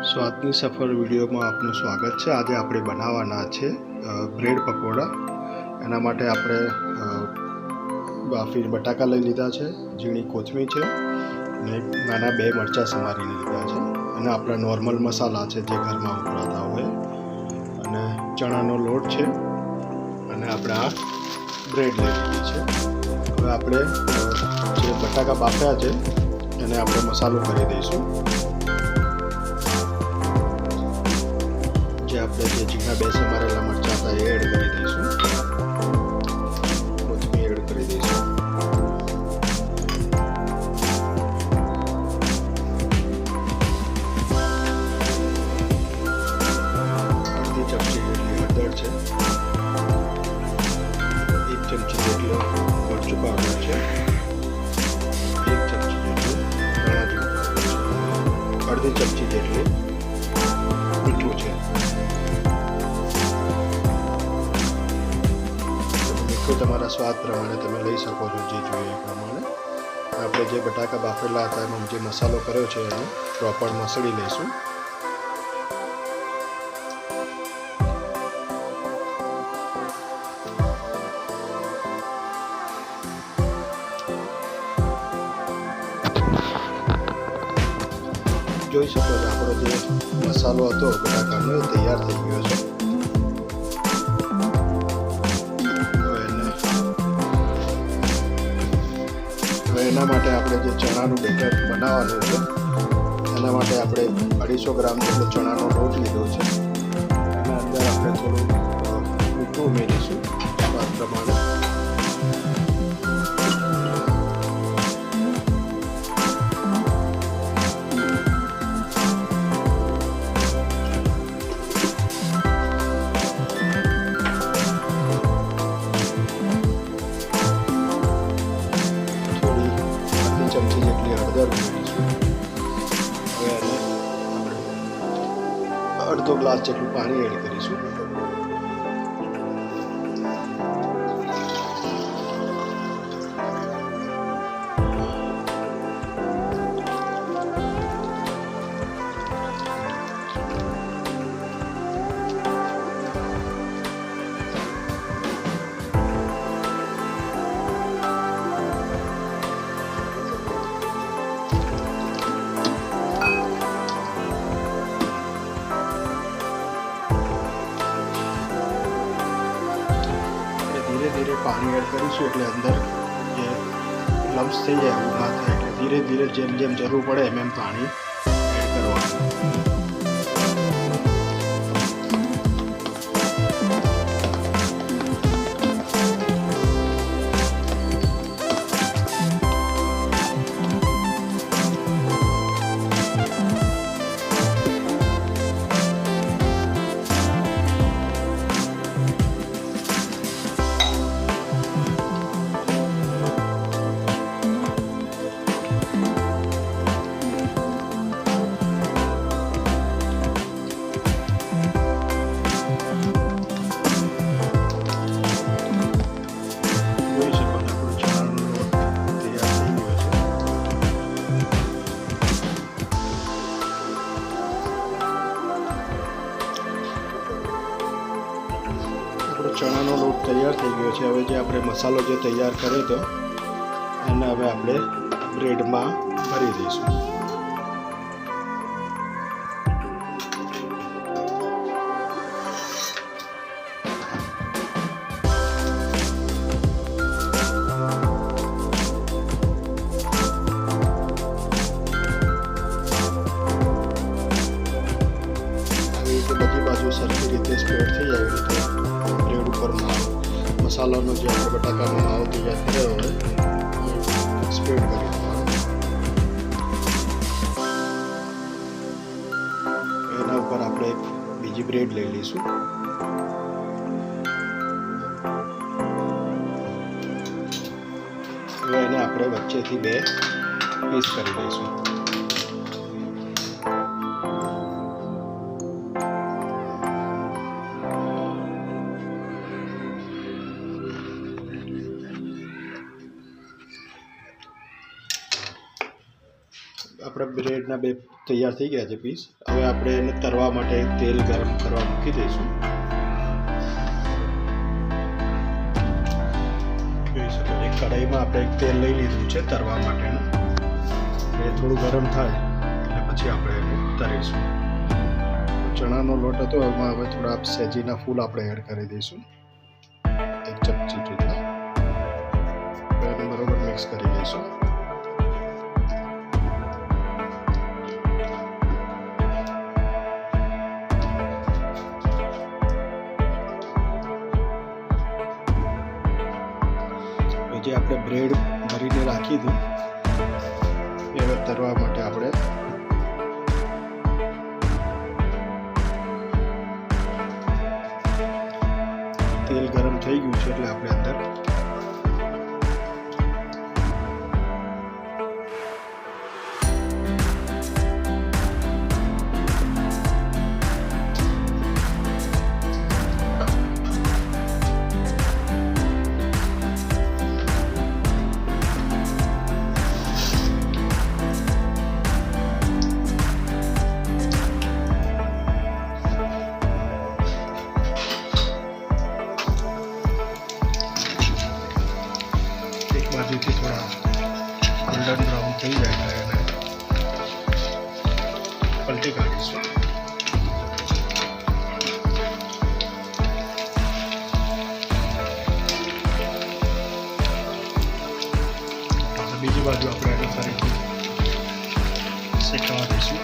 સ્વાદની સફર વિડીયોમાં આપનું સ્વાગત છે। આજે આપણે બનાવવાના છે બ્રેડ પકોડા। એના માટે આપણે બાફી બટાકા લઈ લીધા છે, ઝીણી કોથમીર છે અને નાના 2 મરચાં સમારીને લીધા છે અને આપણા નોર્મલ મસાલા છે જે ઘરમાં વપરાતા હોય, અને ચણાનો લોટ છે અને આપણે આ બ્રેડ લઈ લીધી છે। હવે આપણે જે બટાકા બાફ્યા છે એને આપણે મસાલો કરી દઈશું। આપણે જે ઝીણા 2 સમારેલા મરચાં હતા એ એડ કરી દઈશું, કોથમીર એડ કરી દઈશું, અડધી ચમચી જેટલી હળદર છે, 1 ચમચી જેટલો મરચું પાવડર છે, 1 ચમચી જેટલું ધાણા જીરું પાવડર છે, અડધી ચમચી જેટલું મીઠું છે। તમારા સ્વાદ પ્રમાણે તમે લઈ શકો છો, જે જોઈએ એ પ્રમાણે। આપણે જે બટાકા બાફેલા હતા એનો જે મસાલો કર્યો છે એને પ્રોપર મસળી લઈશું। જોઈ શકો છો આપણો જે મસાલો હતો બટાકાનો એ તૈયાર થઈ ગયો છે। એના માટે આપણે જે ચણાનું બેટર બનાવવાનું છે એના માટે આપણે 250 ગ્રામ જેટલો ચણાનો લોટ લીધો છે। એના અંદર આપણે થોડું મીઠું ઉમેરીશું સ્વાદ પ્રમાણે, ચમચી જેટલી હળદર ઉમેરીશું। હવે એને આપણે અડધો ગ્લાસ જેટલું પાણી એડ કરીશું। ધીરે પાણી એડ કરીશું એટલે અંદર જે લમ્સ થઈ જાય એવું ના થાય, એટલે ધીરે ધીરે જેમ જેમ જરૂર પડે એમ પાણી એડ કરવાનું। ચણાનો લોટ તૈયાર થઈ ગયો છે। હવે જે આપણે મસાલો જે તૈયાર કર્યો હતો એને હવે આપણે બ્રેડમાં ભરી દઈશું। આવી રીતે બધી બાજુ સરખી રીતે સ્પ્રેડ થઈ જાય એવી રીતે બ્રેડ ઉપર મસાલાનો જે આપણે બટાકાનો માવો તૈયાર કર્યો હોય સ્પ્રેડ કરી દેવાનો। એના ઉપર આપણે એક બીજી બ્રેડ લઈ લઈશું। હવે એને આપણે વચ્ચેથી 2 પીસ કરી દઈશું। આપણે આપણા બ્રેડના 2 તૈયાર થઈ ગયા છે પીસ. હવે આપણે એને તળવા માટે તેલ ગરમ કરવા મૂકી દઈશું. જોઈ શકો એક કઢાઈમાં આપણે એક તેલ લઈ લીધું છે તળવા માટેનું. એ થોડું ગરમ થાય એટલે પછી આપણે એને તળીશું. ચણાનો લોટ હતો, એમાં હવે થોડા સેજીના ફૂલ આપણે એડ કરી દઈશું, 1 ચમચી જેટલા. એને બરોબર મિક્સ કરી દઈશું. જે આપણે બ્રેડ ભરીને રાખી હતી એ હવે તળવા માટે આપણે તેલ ગરમ થઈ ગયું છે એટલે આપણે અંદર બાજુથી થોડા ગોલ્ડન બ્રાઉન થઈ જાય એટલે એને પલટી કાઢીશું. બીજી બાજુ આપણે એને ફરીથી શેકવા દઈશું.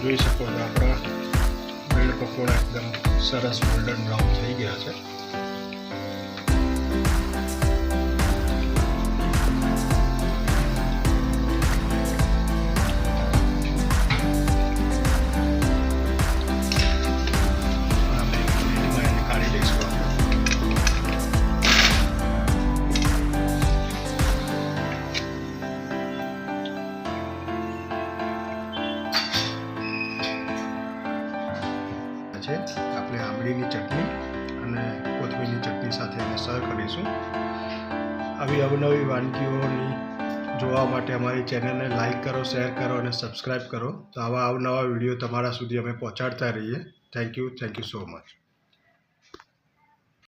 જોઈ શકો છો આપણા બ્રેડ પકોડા એકદમ સરસ ગોલ્ડન બ્રાઉન થઈ ગયા છે. કાઢી દઈશું આપણે. આપણે આંબલીની ચટણી અને કોથમીરની ચટણી સાથે એને સર્વ કરીશું. આવી અવનવી વાનગીઓની જોવા માટે અમારી ચેનલને લાઈક કરો, શેર કરો અને સબસ્ક્રાઈબ કરો. તો આવા અવનવા વિડીયો તમારા સુધી અમે પહોંચાડતા રહીએ. Thank you so much.